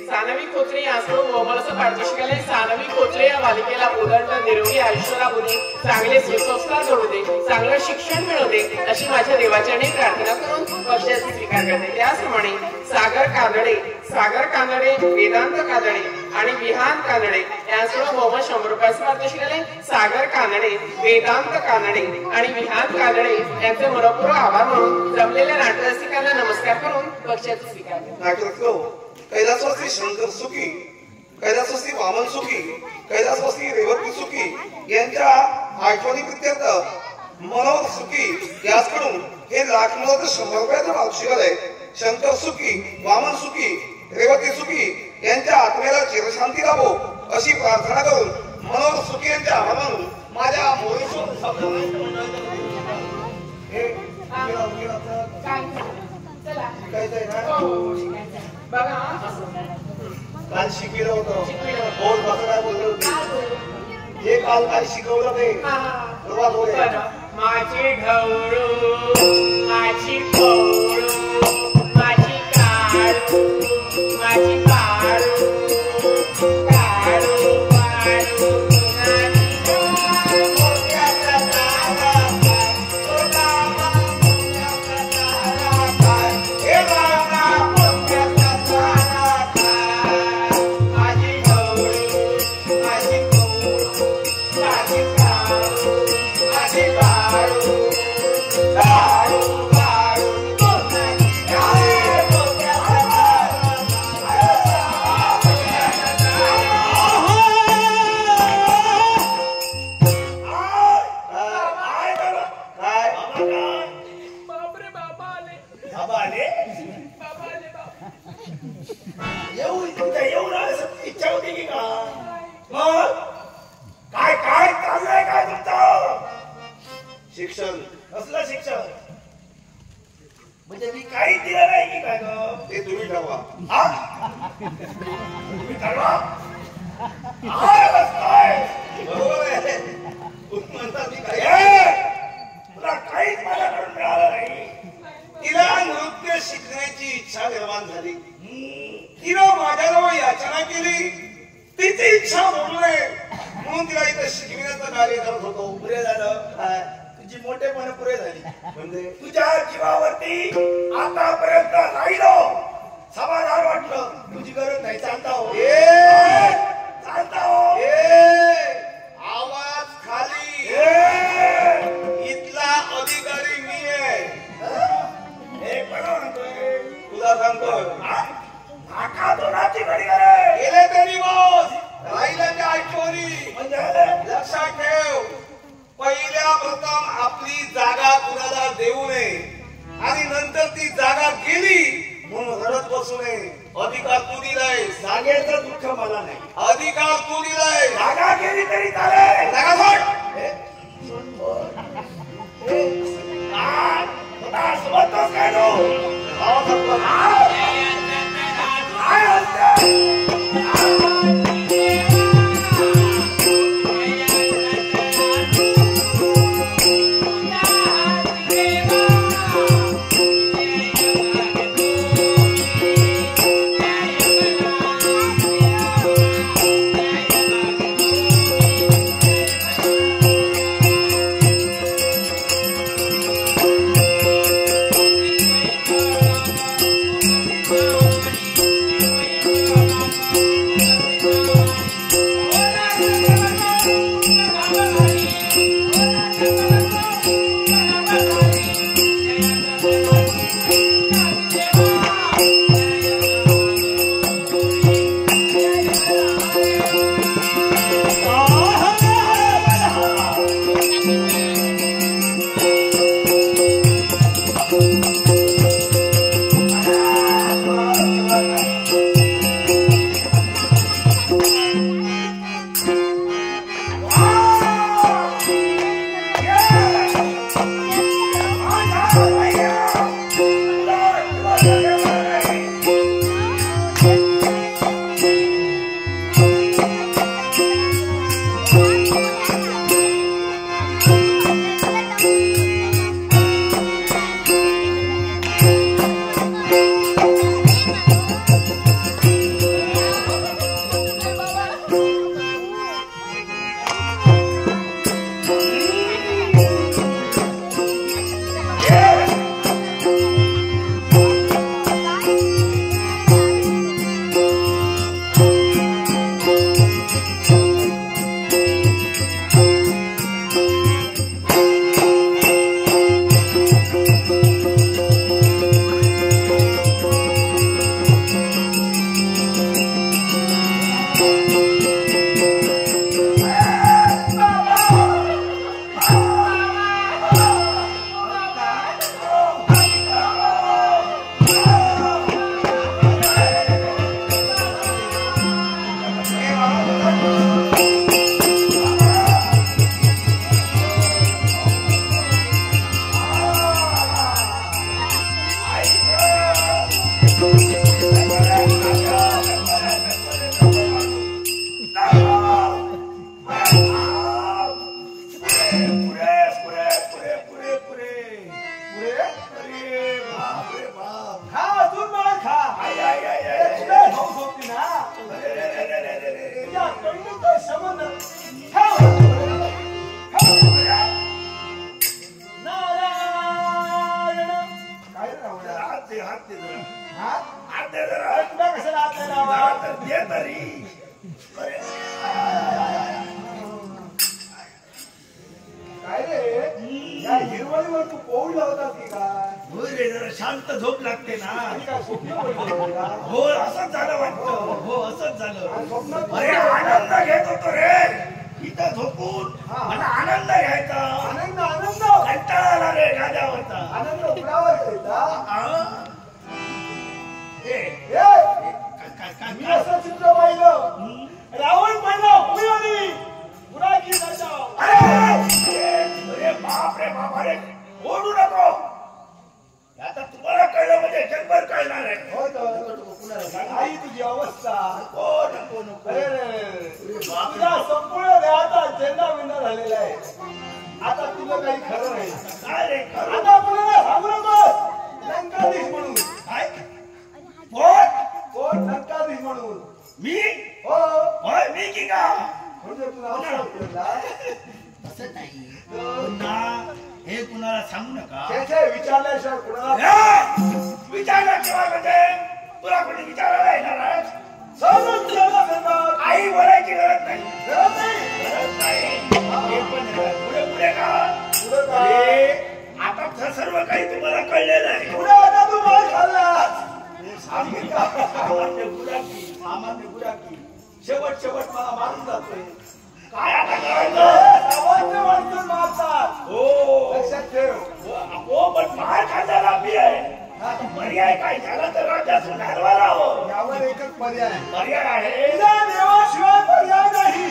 सानवी खोचरे यासह मोबाईलचं पाठवू शिकायला सानवी खोचरे या बालिकेला उदंड निरोगी आयुष्य लाभू दे, चांगले सुसंस्कार जोडू दे, चांगलं शिक्षण मिळू दे अशी माझ्या देवाचरणी प्रार्थना करून पक्षाचा स्वीकार करते. त्याचप्रमाणे सागर कानडे, वेदांत कानडे आणि विहान कानडे यांसह मोबाईल 100 रुपयाचं पाठवू शिकायला सागर कानडे, वेदांत कानडे आणि विहान कानडे यांचे मनपूर्वक आभार म्हणून जमलेल्या नाट्यरसिकांना नमस्कार करून पक्षाचा स्वीकार करते. नाटक कैलासवासी शंकर सुखी, कैलासवासी वामन सुखी, कैलासवासी रेवती सुखी यांच्या आठवणी प्रित्यर्थ मनोहर सुखी याचकडून हे लाखमोलाचं 100 रुपयाचं वार्षिक आलंय. शंकर सुखी, वामन सुखी, रेवती सुखी यांच्या आत्म्याला चिरशांती लाभो अशी प्रार्थना करून मनोहर सुखी यांच्या आभार मानून माझ्या काल शिकविलं होतं बोल कसं काय बोलले होते हे काल काय शिकवलं ते सुरुवात होते. माझी ढवळू माझी पवळू माझी काळू माझी काळू काळू काळू शिक्षण कसलं शिक्षण म्हणजे मी काही दिलं नाही की काय ग? ते तुम्ही ठरवा. तुम्ही ठरवा. बरोबर आहे. तुम्ही म्हणता मी काय तुला काहीच माझ्याकडून मिळालं नाही. तिला नृत्य शिकण्याची इच्छा निर्माण झाली. तिनं माझ्याजवळ याचना केली. तिची इच्छा बोलू नये म्हणून तिला इथं शिकविण्याचं कार्य करत होतो. पुरे झालं. तुझी मोठेपण पुरे झाली. म्हणजे तुझ्या जीवावरती आतापर्यंत राहिलो समाधान वाटलं. तुझी गरज नाही. चालता हो चालता हो. आवाज खाली. इथला अधिकारी मी आहे. हे पण म्हणतोय तुला सांगतोय नाका दोनाची घडी आहे. गेले ते दिवस राहिल्याच्या आठवणी म्हणजे लक्षात ठेव. पहिल्या प्रथम आपली जागा कुणाला देऊ नये आणि नंतर ती जागा गेली म्हणून रडत बसू नये. अधिकार तू दिलाय. जागेचं दुःख मला नाही. अधिकार तू दिलाय. जागा गेली तरी चालेल. जागा सोड. सोबतच काय नो काय तर दे तरी. अरे, काय रे या हिरवळीवर तू पोहू लावतात की काय? होय रे, जरा शांत झोप लागते ना. आणि काय स्वप्न पडलं का? हो असंच झालं वाटतं. हो असंच झालं. आणि स्वप्नात अरे आनंद घेत होतो रे इथं झोपून. आणि आनंद घ्यायचा. आनंद आनंद कंटाळा आला रे गाद्यावरचा. आनंद उडावायचा इथं. आ? ए, मी असं चित्र पाहिलं. रावण पाहिलं पुण्याने पुराची जायचं. अरे बाप रे बाप. अरे ओढू नको. आता तुम्हाला कळलं म्हणजे जगभर कळणार आहे. हो तर आई तुझी अवस्था. नको नको नको. अरे रे, तुझा संपूर्ण देहाचा चेंडा विंदा झालेला आहे. आता तुझं काही खरं नाही. काय रे खरं? आता कोणाला सांगू नकोस लंकाधीश म्हणून. काय? कोण? कोण लंकाधीश म्हणून? मी? हो होय मी की का? म्हणजे तुला आवडला. असं नाही. पुन्हा हे कुणाला सांगू नका. विचारल्याशिवाय कुणाला विचारला केव्हा म्हणजे तुला कोणी विचारायला येणार आहे? सहजच विचारला सांगतात. काही बोलायची गरज नाही. गरज नाही. गरज नाही. हे पण पुढे पुढे का? पुढं काय? अरे, आता सर्व काही तुम्हाला कळलेलं आहे. पुढे आता तू मार खाल्लास. सामान्य गुलाकी. सामान्य गुराकी शेवट मला मारून जातोय. काय आता करायचं? सामान्य माणसं मारतात. हो लक्षात ठेव. हो पण मार खाल्ल्याला मी आहे. पर्याय काय झाला तर राज्यातून हलवायला हवं. यावर एकच पर्याय आहे. पर्याय आहे. तुझ्या देवाशिवाय पर्याय नाही.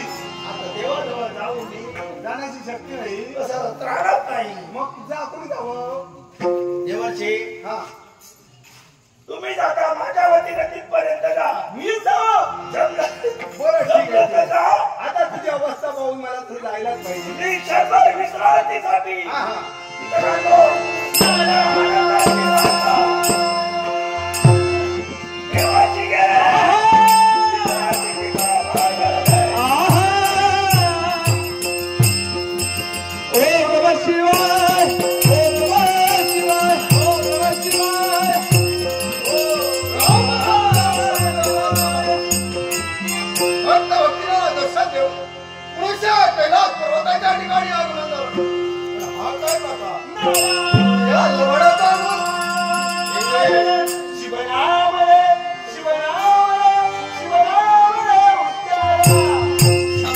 आता देवाजवळ जाऊन मी जाण्याची शक्ती नाही. कसं त्राणत नाही. मग तुझं आपण जावं. देवाचे हा तुम्ही जाता माझ्या वतीने तिथपर्यंत जा. मी जावं. जमलं बरं ठीक आहे. तर जा. आता तुझी अवस्था पाहून मला तू जायलाच पाहिजे. मी शर्मर विश्रांतीसाठी हा हा इथं राहतो. देवाची ठिकाणी आगमन. हा काय बाबा या लवडाचा शिवराम रे शिवराम रे शिवराम रे उच्चारा.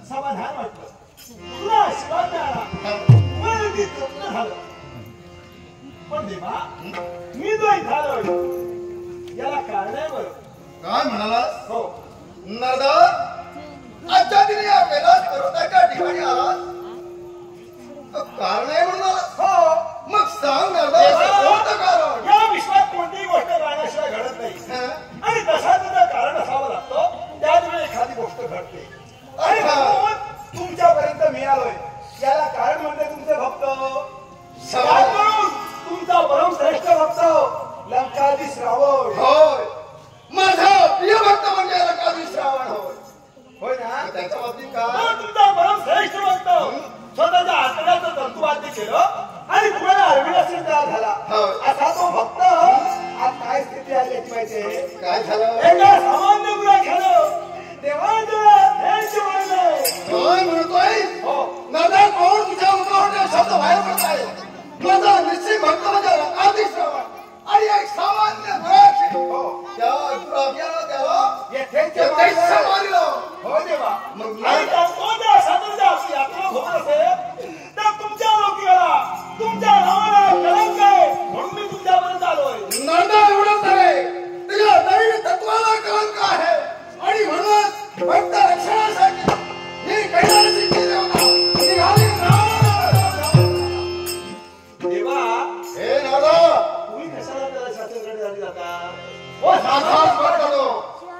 समाधान वाटलं. तुला आशीर्वाद मिळाला. मला ते तृप्त झालं. पण देवा मी जो इथं आलोय याला कारण आहे बरं. काय म्हणालास? हो नरदा आजच्या दिनी या कैलास पर्वताच्या ठिकाणी आलास. कारण आहे म्हणून आलास? हो मग सांग नरदा कोणतं कारण? या विश्वात कोणतीही गोष्ट काळाशिवाय घडत नाही हं? आणि तसा तुझं कारण असावं लागतं. त्या घडते आणि म्हणून तुमच्यापर्यंत मी आलोय. याला कारण म्हणजे तुमचे भक्त म्हणून तुमचा परमश्रेष्ठ भक्त लंकाधीश रावण. होय, माझा प्रिय भक्त म्हणजे लंकाधीश रावण. होय होय ना. त्याच्या बाबतीत का तुमचा परमश्रेष्ठ भक्त स्वतःच्या आतड्याचं तंतुवाद्य केलं आणि तुम्हाला अरविंद तयार झाला. असा तो भक्त आज काय स्थिती आहे त्याची माहिती आहे. काय झालं? एका सामान्य गुन्ह्याखानं काय म्हणतोय? हो. नदा कोण तुझ्या मुखावरून शब्द बाहेर पडत आहे. माझा निश्चित भक्त म्हणजे लंकाधीश रावण आणि एक सामान्य गुराखी. त्या गुराख्याला त्याला येथेच मारलं. हो देवा. आणि कोणत्या साधूच्या यात्रा होत असेल तर तुमच्या लोकीला तुमच्या नावाला कलंक आहे म्हणून मी तुमच्यापर्यंत आलोय. नदा एवढंच आहे, तुझ्या दैवी तत्वाला कलंक आहे आणि म्हणून भक्त रक्षणासाठी ही कैलासाची देवता निघाली. देवा हे नदा तुम्ही कशाला त्याला शास्त्रकडे झाली जाता. साक्षात करतो.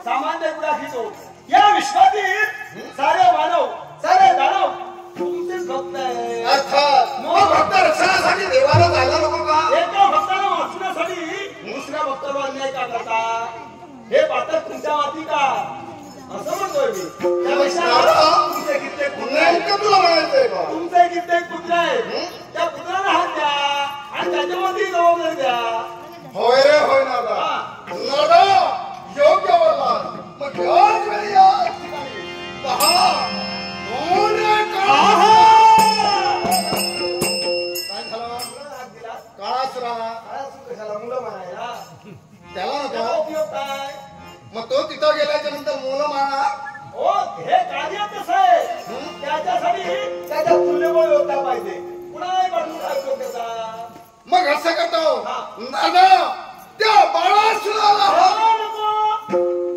सामान्य गुराखी तो या विश्वातील सारे मानव सारे दानव तुमचेच भक्त आहे. अर्थात मग भक्त रक्षणासाठी देवाला जायला नको का? एका भक्ताला वाचण्यासाठी दुसऱ्या भक्ताला अन्याय का करता. हे पातक तुमच्या वाटी का असं म्हणतोय मी. तुमचे कित्येक पुत्र नेमकं तुला म्हणायचंय का? तुमचे कित्येक पुत्र आहे त्या पुत्राला हात द्या आणि त्याच्यावरती जबाबदारी द्या. होय रे होय नदा. नदा योग्य बोलला. मग याच वेळी या ठिकाणी पहा कोण काय झालं? हात दिला काळासुरा कशाला मुलं म्हणायला त्याला त्याला नको. उपयोग काय. मग तो तिथं गेल्याच्या नंतर मुलं मारणार. हो हे कार्य कसं आहे त्याच्यासाठी त्याच्या तुल्यबळ योद्धा पाहिजे. कुणालाही पाठवून काय उपयोग त्याचा. मग असं करतो नदा त्या बाळासुराला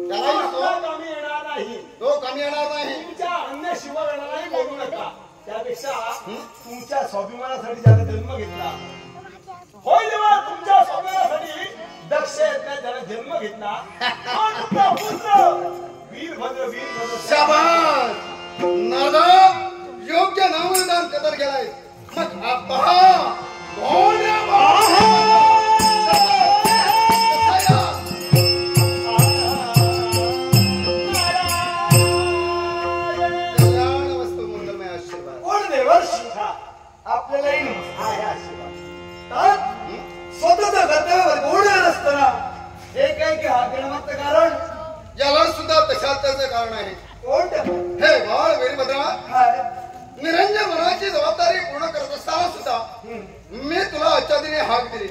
त्याला नको. कमी येणार नाही. तो कमी येणार नाही. तुमच्या अन्य शिवगणालाही बोलू नका. त्यापेक्षा तुमच्या स्वाभिमानासाठी ज्याने जन्म घेतला होय जेव्हा तुमच्या स्वाभिमानासाठी दक्ष त्याने जन्म घेतला तुमचा पुत्र वीरभद्र शाबास. नदा योग्य नामदान कदर केलाय. मग पहा कोण आपल्यालाही आहे आशीर्वाद. स्वतःच्या कर्तव्यावर गोड असताना हे काय की हा गणमत कारण याला सुद्धा तशाच कारण आहे. कोणतं हे बाळ वीरभद्रा निरंजन मनाची जबाबदारी पूर्ण करत असताना सुद्धा मी तुला आजच्या दिनी हाक दिली.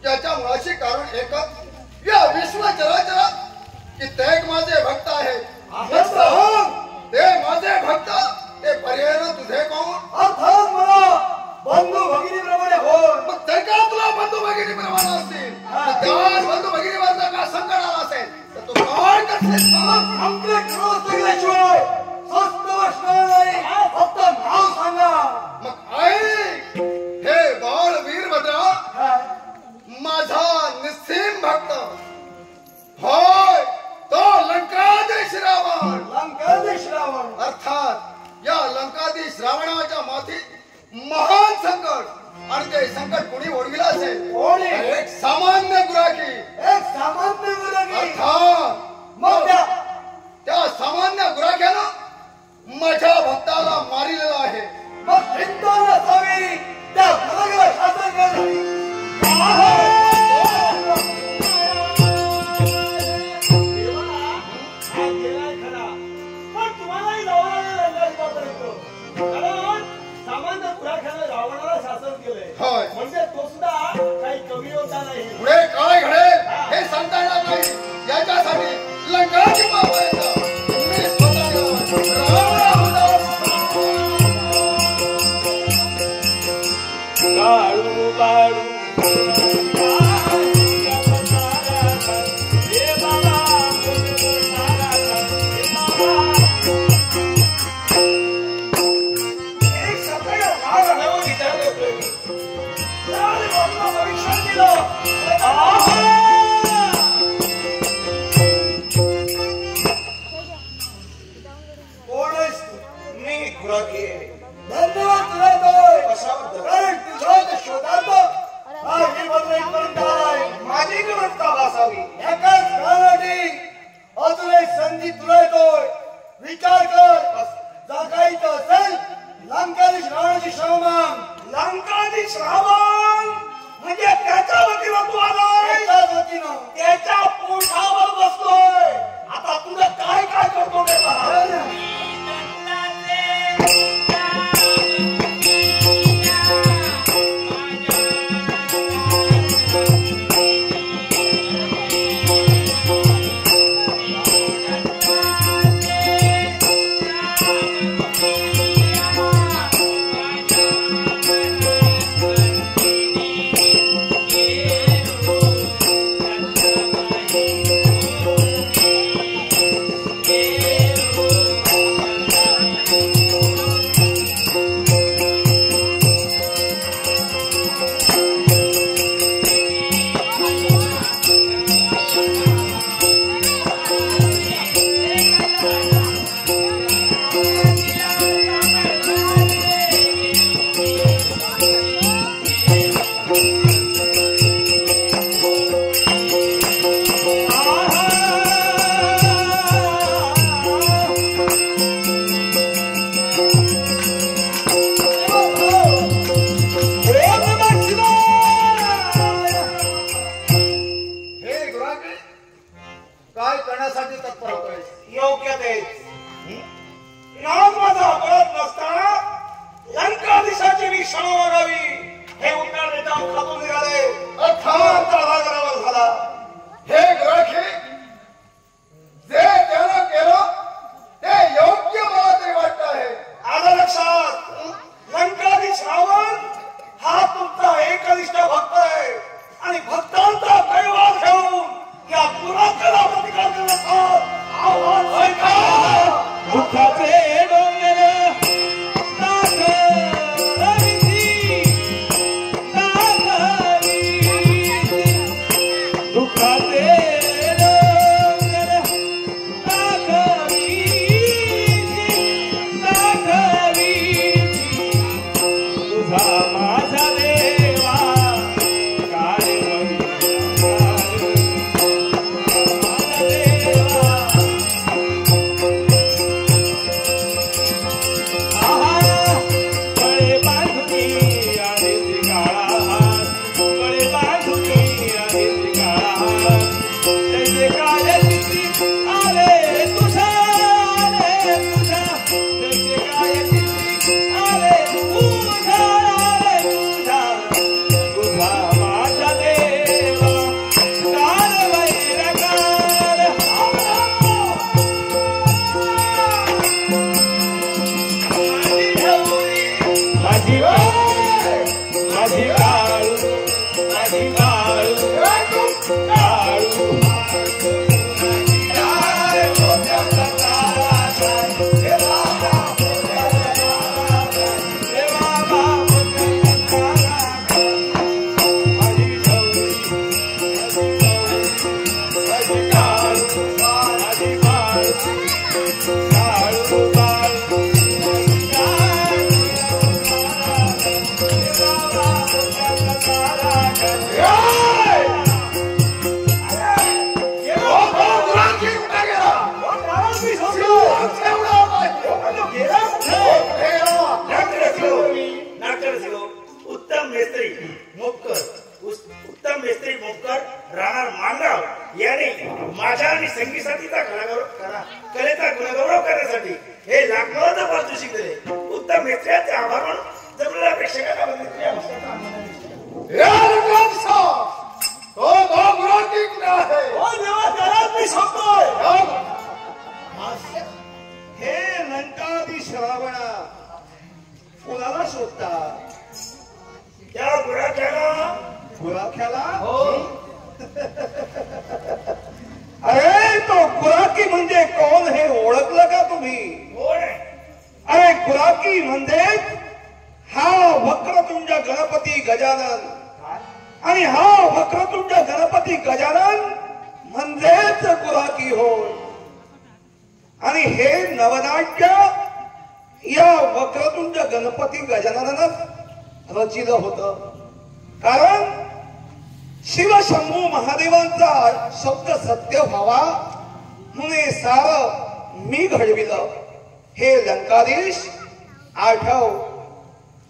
याच्या मुळाशी कारण एकच या विश्व चराचरात कित्येक माझे भक्त आहेत. ते माझे भक्त ते पर्यायानं तुझे कोण. अर्थात मला बंधू भगिनीप्रमाणे होय. मग ते का तुला बंधू भगिनी प्रमाणे असतील. त्याच बंधू भगिनीवरचा का संकट आला असेल तर तू काय करशील. गेल्याशिवाय स्वस्त बसणार नाही. फक्त नाव सांगा. मग ऐक हे बाळ वीरभद्रा माझा निस्सीम भक्त होय तो लंकाधीश रावण. लंकाधीश रावण अर्थात या लंकाधीश रावणाच्या माथी महान संकट आणि ते संकट कोणी ओढविलं असेल. कोणी एक सामान्य गुराखी. एक सामान्य गुराखी. अर्थात मग त्या सामान्य गुराख्यानं माझ्या भक्ताला मारिलेला आहे. मग चिंता नसावी त्या गुराख्याला शासन करणारी म्हणजे तो सुद्धा काही कमी होता नाही. पुढे काय घडेल हे सांगता येणार नाही. याच्यासाठी लंकाची पापायचा मी स्वतः काळू काळू विचार कर, जगायचं असेल लंकाधीश रावणाची श्रावण. लंकाधीश रावण म्हणजे त्याच्या वतीनं तू आलाय, त्याच्याच वतीनं. त्याच्या पोटावर बसतोय. आता तुझं काय काय करतो ते पहा. काय करण्यासाठी तत्पर होतोय? योग्य तेच. नाव माझा अपराध नसताना लंकाधीशाची मी क्षमा मागावी हे उत्तर देता खातून निघाले. तळागारावर झाला. हे ग्राखे, जे त्यानं केलं ते योग्य मला तरी वाटत आहे. आलं लक्षात. लंकाधीश रावण हा तुमचा एकनिष्ठ भक्त आहे आणि भक्तांचा कैवार घेऊन या पुरातला प्रतिकार करण्याचा आवाज ऐका. दुःखाचे डोंगर दुःखाचे तुझा माझा देवा काय उत्तम मेस्त्री मोपकर राहणार मानगाव याने माझ्या आणि संगीताचा कलेचा गुणगौरव करण्यासाठी हे लाखोचं पारितोषिक दिले. उत्तम मेस्त्रीचे आभार मानून जमलेल्या प्रेक्षकांना हे लंकाधीश रावणा कुणाला शोधतात? त्या गुराख्याला हो. अरे तो गुराखी म्हणजे कोण हे ओळखलं का तुम्ही? अरे गुराखी म्हणजे हा वक्रतुंड गणपती गजानन आणि हा वक्रतुंड गणपती गजानन म्हणजेच गुराखी होय. आणि हे नवनाट्य या वक्रतुंड गणपती गजाननच रचिलं होतं. कारण शिवशंभू महादेवांचा शब्द सत्य व्हावा म्हणून सार मी घडविलं हे लंकाधीश आठव.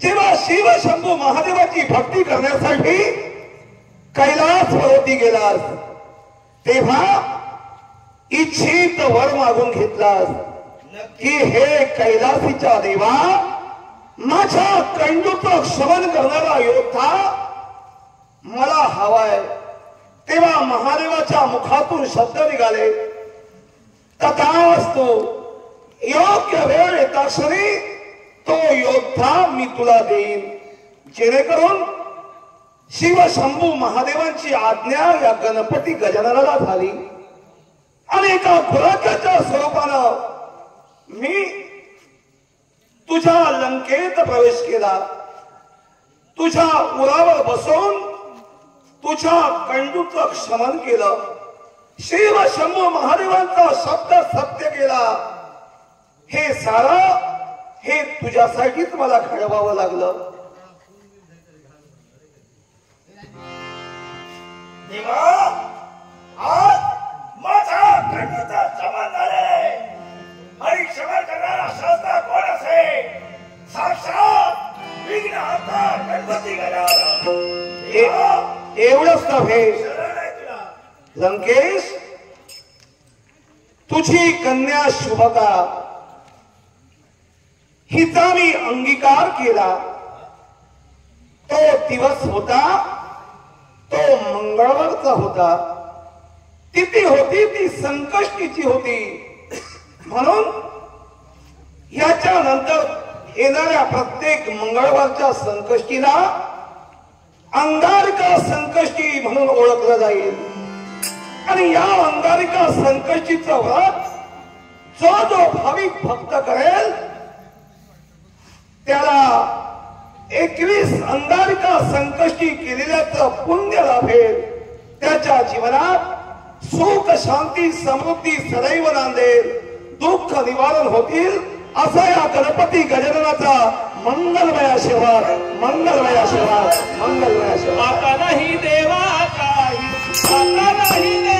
जेव्हा शिव शंभू महादेवाची भक्ती करण्यासाठी कैलास पर्वती गेलास तेव्हा इच्छित वर मागून घेतलास की हे कैलासीच्या देवा, माझ्या कंडूचं क्षमन करणारा योद्धा मला हवाय. तेव्हा महादेवाच्या मुखातून शब्द निघाले, तथास्तु, योग्य वेळ येता क्षणी तो योद्धा मी तुला देईन. जेणेकरून शिव शंभू महादेवांची आज्ञा या गणपती गजाननाला झाली आणि एका गुराख्याच्या स्वरूपानं मी तुझ्या लंकेत प्रवेश केला. तुझ्या उरावर बसून तुझ्या कंडूचं क्षमन केलं. शिव शंभू महादेवांचा शब्द सत्य केला. हे सारं हे तुझ्यासाठीच मला घडवावं लागलं. देवा, आज माझा कंडूचा क्षमन झाले आणि क्षमन करणारा शास्त्र कोण असे? साक्षात विघ्नहर्ता गणपती गजानन. एवढंच नव्हे शरण आहे तुला. लंकेश, तुझी कन्या शुभका हिचा मी अंगीकार केला. तो दिवस होता तो मंगळवारचा होता. तिथी होती ती संकष्टीची होती. म्हणून याच्यानंतर येणाऱ्या प्रत्येक मंगळवारच्या संकष्टीला अंगारिका संकष्टी म्हणून ओळखलं जाईल. आणि या अंगारिका संकष्टीचं व्रत जो जो भाविक भक्त करेल त्याला 21 अंगारिका संकष्टी केलेल्याचं पुण्य लाभेल. त्याच्या जीवनात सुख शांती समृद्धी सदैव नांदेल. दुःख निवारण होतील असा या गणपती गजाननाचा मंगलमय आशीर्वाद, मंगलमय आशीर्वाद, मंगलमय आशीर्वाद. आता नाही देवा काही, आता नाही देवा